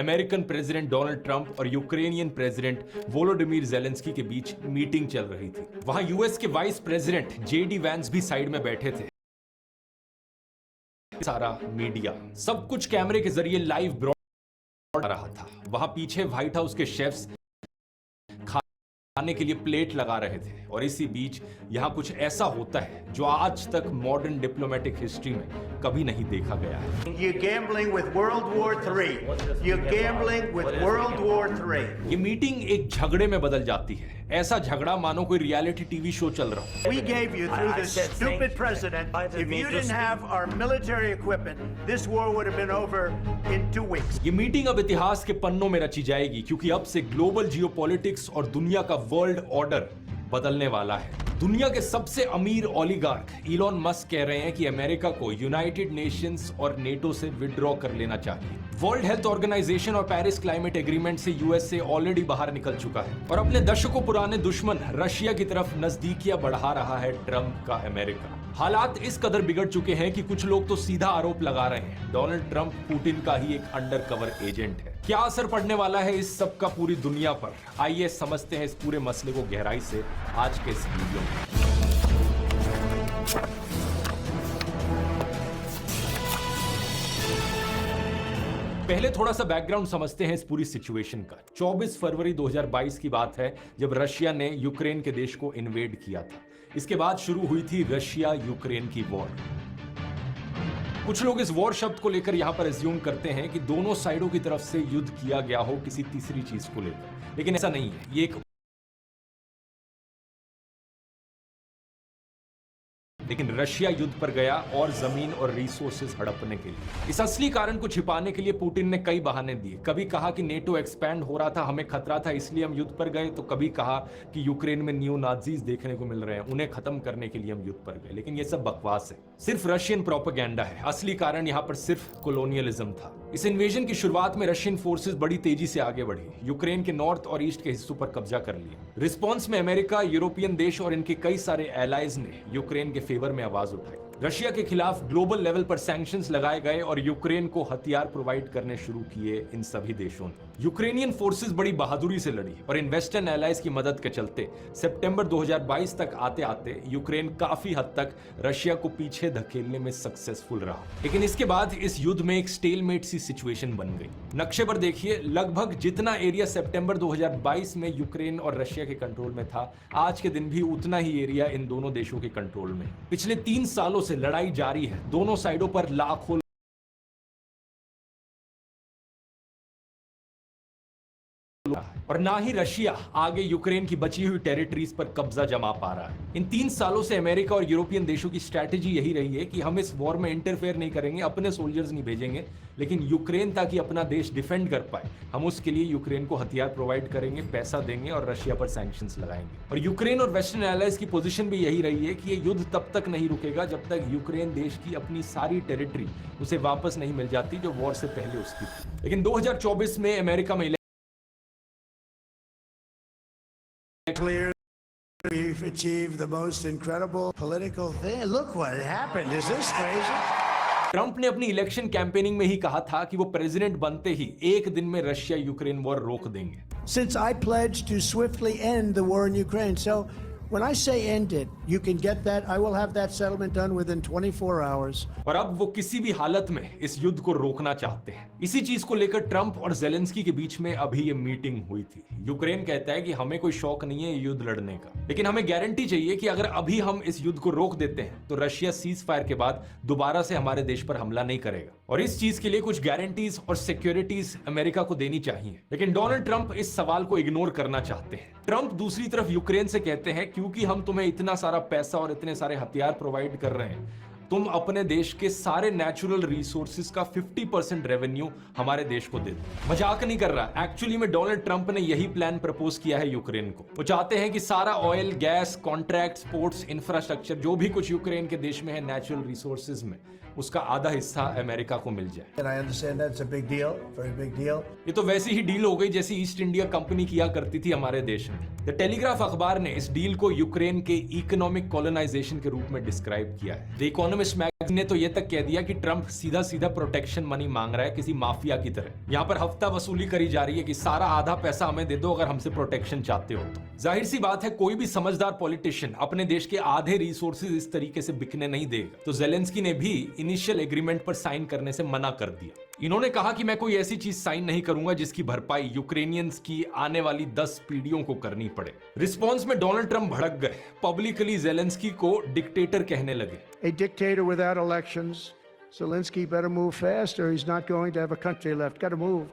American president Donald Trump और Ukrainian president Volodymyr Zelensky के बीच meeting चल रही थी। वहां यूएस के वाइस प्रेसिडेंट जेडी वैंस भी साइड में बैठे थे। सारा मीडिया सब कुछ कैमरे के जरिए लाइव ब्रॉड रहा था। वहां पीछे व्हाइट हाउस के शेफ्स खाने के लिए प्लेट लगा रहे थे और इसी बीच यहां कुछ ऐसा होता है जो आज तक मॉडर्न डिप्लोमेटिक हिस्ट्री में कभी नहीं देखा गया है। You're gambling with World War III. You're gambling with World War III. ये मीटिंग एक झगड़े में बदल जाती है। ऐसा झगड़ा मानो कोई रियलिटी टीवी शो चल रहा हो। We gave you through this stupid president. If you didn't have our military equipment, this war would have been over in 2 weeks. ये मीटिंग अब इतिहास के पन्नों में रची जाएगी क्योंकि अब से ग्लोबल जियोपॉलिटिक्स और दुनिया का वर्ल्ड ऑर्डर बदलने वाला है। दुनिया के सबसे अमीर ओलिगार्क इलॉन मस्क कह रहे हैं कि अमेरिका को यूनाइटेड नेशंस और नेटो से विड्रॉ कर लेना चाहिए। वर्ल्ड हेल्थ ऑर्गेनाइजेशन और पेरिस क्लाइमेट एग्रीमेंट से यूएसए ऑलरेडी बाहर निकल चुका है और अपने दशकों पुराने दुश्मन रशिया की तरफ नजदीकियां बढ़ा रहा है ट्रंप का अमेरिका। हालात इस कदर बिगड़ चुके हैं कि कुछ लोग तो सीधा आरोप लगा रहे हैं डोनाल्ड ट्रंप पुतिन का ही एक अंडरकवर एजेंट है। क्या असर पड़ने वाला है इस सब का पूरी दुनिया पर? आइए समझते हैं इस पूरे मसले को गहराई से आज के इस वीडियो में। पहले थोड़ा सा बैकग्राउंड समझते हैं इस पूरी सिचुएशन का। 24 फरवरी 2022 की बात है जब रशिया ने यूक्रेन के देश को इन्वेड किया था। इसके बाद शुरू हुई थी रशिया यूक्रेन की वॉर। कुछ लोग इस वॉर शब्द को लेकर यहां पर एज्यूम करते हैं कि दोनों साइडों की तरफ से युद्ध किया गया हो किसी तीसरी चीज को लेकर, लेकिन ऐसा नहीं है। ये एक लेकिन रशिया युद्ध पर गया और जमीन और रिसोर्सेज हड़पने के लिए। इस असली कारण को छिपाने के लिए पुतिन ने कई बहाने दिए। कभी कहा कि नेटो एक्सपैंड हो रहा था, हमें खतरा था इसलिए हम युद्ध पर गए, तो कभी कहा कि यूक्रेन में नियो नाजीज देखने को मिल रहे हैं, उन्हें खत्म करने के लिए हम युद्ध पर गए। लेकिन ये सब बकवास है, सिर्फ रशियन प्रोपेगेंडा है। असली कारण यहाँ पर सिर्फ कोलोनियलिज्म था। इस इन्वेजन की शुरुआत में रशियन फोर्सेस बड़ी तेजी से आगे बढ़ी, यूक्रेन के नॉर्थ और ईस्ट के हिस्सों पर कब्जा कर लिया। रिस्पॉन्स में अमेरिका, यूरोपियन देश और इनके कई सारे एलाइज ने यूक्रेन के फेवर में आवाज उठाई। रशिया के खिलाफ ग्लोबल लेवल पर सैंक्शंस लगाए गए और यूक्रेन को हथियार प्रोवाइड करने शुरू किए इन सभी देशों ने। यूक्रेनियन फोर्सेस बड़ी बहादुरी से लड़ी और इन वेस्टर्न एलाइज की मदद के चलते सितंबर 2022 तक आते आते यूक्रेन काफी हद तक रशिया को पीछे धकेलने में सक्सेसफुल रहा। लेकिन इसके बाद इस युद्ध में एक स्टेलमेट सी सिचुएशन बन गई। नक्शे पर देखिए, लगभग जितना एरिया सितंबर 2022 में यूक्रेन और रशिया के कंट्रोल में था, आज के दिन भी उतना ही एरिया इन दोनों देशों के कंट्रोल में। पिछले 3 सालों से लड़ाई जारी है। दोनों साइडों पर लाखों और ना ही रशिया आगे यूक्रेन की बची हुई टेरिटरीज पर कब्जा जमा पा रहा है। इन 3 सालों से अमेरिका और यूरोपियन देशों की स्ट्रैटेजी यही रही है कि हम इस वॉर में इंटरफेयर नहीं करेंगे, अपने सोल्जर्स नहीं भेजेंगे, लेकिन यूक्रेन ताकि अपना देश डिफेंड कर पाए, हम उसके लिए यूक्रेन को हथियार प्रोवाइड करेंगे, पैसा देंगे और रशिया पर सैंक्शंस लगाएंगे। और यूक्रेन और वेस्टर्न एलाइज की पोजीशन भी यही रही है कि ये युद्ध तब तक नहीं रुकेगा जब तक यूक्रेन देश की अपनी सारी टेरिटरी उसे वापस नहीं मिल जाती जो वॉर से पहले उसकी थी। लेकिन 2024 में अमेरिका में Clear, we've achieved the most incredible political thing. Look what happened. Is this crazy? Trump ने अपनी इलेक्शन कैंपेनिंग में ही कहा था कि वो प्रेसिडेंट बनते ही एक दिन में रशिया यूक्रेन वॉर रोक देंगे। Since I pledged to swiftly end the war in Ukraine, so when I say end it, you can get that. I will have that settlement done within 24 hours. और अब वो किसी भी हालत में इस युद्ध को रोकना चाहते हैं। इसी चीज को लेकर ट्रंप और जेलेंस्की के बीच में अभी ये मीटिंग हुई थी। यूक्रेन कहता है कि हमें कोई शौक नहीं है युद्ध लड़ने का, लेकिन हमें गारंटी चाहिए कि अगर अभी हम इस युद्ध को रोक देते हैं तो रशिया सीज फायर के बाद दोबारा से हमारे देश पर हमला नहीं करेगा। और इस चीज के लिए कुछ गारंटीज और सिक्योरिटीज अमेरिका को देनी चाहिए। लेकिन डोनाल्ड ट्रंप इस सवाल को इग्नोर करना चाहते हैं। ट्रंप दूसरी तरफ यूक्रेन से कहते हैं क्योंकि हम तुम्हें इतना सारा पैसा और इतने सारे हथियार प्रोवाइड कर रहे हैं, तुम अपने देश के सारे नेचुरल रिसोर्सेज का 50% रेवेन्यू हमारे देश को दे दो। मजाक नहीं कर रहा, एक्चुअली में डोनाल्ड ट्रंप ने यही प्लान प्रपोज किया है यूक्रेन को। वो चाहते हैं कि सारा oil, gas, contract, sports, infrastructure, जो भी कुछ यूक्रेन के देश में है नेचुरल रिसोर्सेज में, उसका आधा हिस्सा अमेरिका को मिल जाए। And I understand that's a big deal, very big deal. ये तो वैसी ही डील हो गई जैसी ईस्ट इंडिया कंपनी किया करती थी हमारे देश में। द टेलीग्राफ अखबार ने इस डील को यूक्रेन के इकोनॉमिक कॉलोनाइजेशन के रूप में डिस्क्राइब किया है। द इकोनॉमिस्ट ने तो ये तक कह दिया कि ट्रंप सीधा सीधा प्रोटेक्शन मनी मांग रहा है किसी माफिया की तरह। यहाँ पर हफ्ता वसूली करी जा रही है कि सारा आधा पैसा हमें दे दो अगर हमसे प्रोटेक्शन चाहते हो तो। जाहिर सी बात है कोई भी समझदार पॉलिटिशियन अपने देश के आधे रिसोर्सेज इस तरीके से बिकने नहीं देगा। तो जेलेंस्की ने भी इनिशियल एग्रीमेंट पर साइन करने से मना कर दिया। इन्होंने कहा कि मैं कोई ऐसी चीज साइन नहीं करूंगा जिसकी भरपाई यूक्रेनियंस की आने वाली 10 पीढ़ियों को करनी पड़े। रिस्पॉन्स में डोनाल्ड ट्रंप भड़क गए, पब्लिकली जेलेंस्की को डिक्टेटर कहने लगे। A dictator without elections. Zelensky better move fast or he's not going to have a country left. Got to move.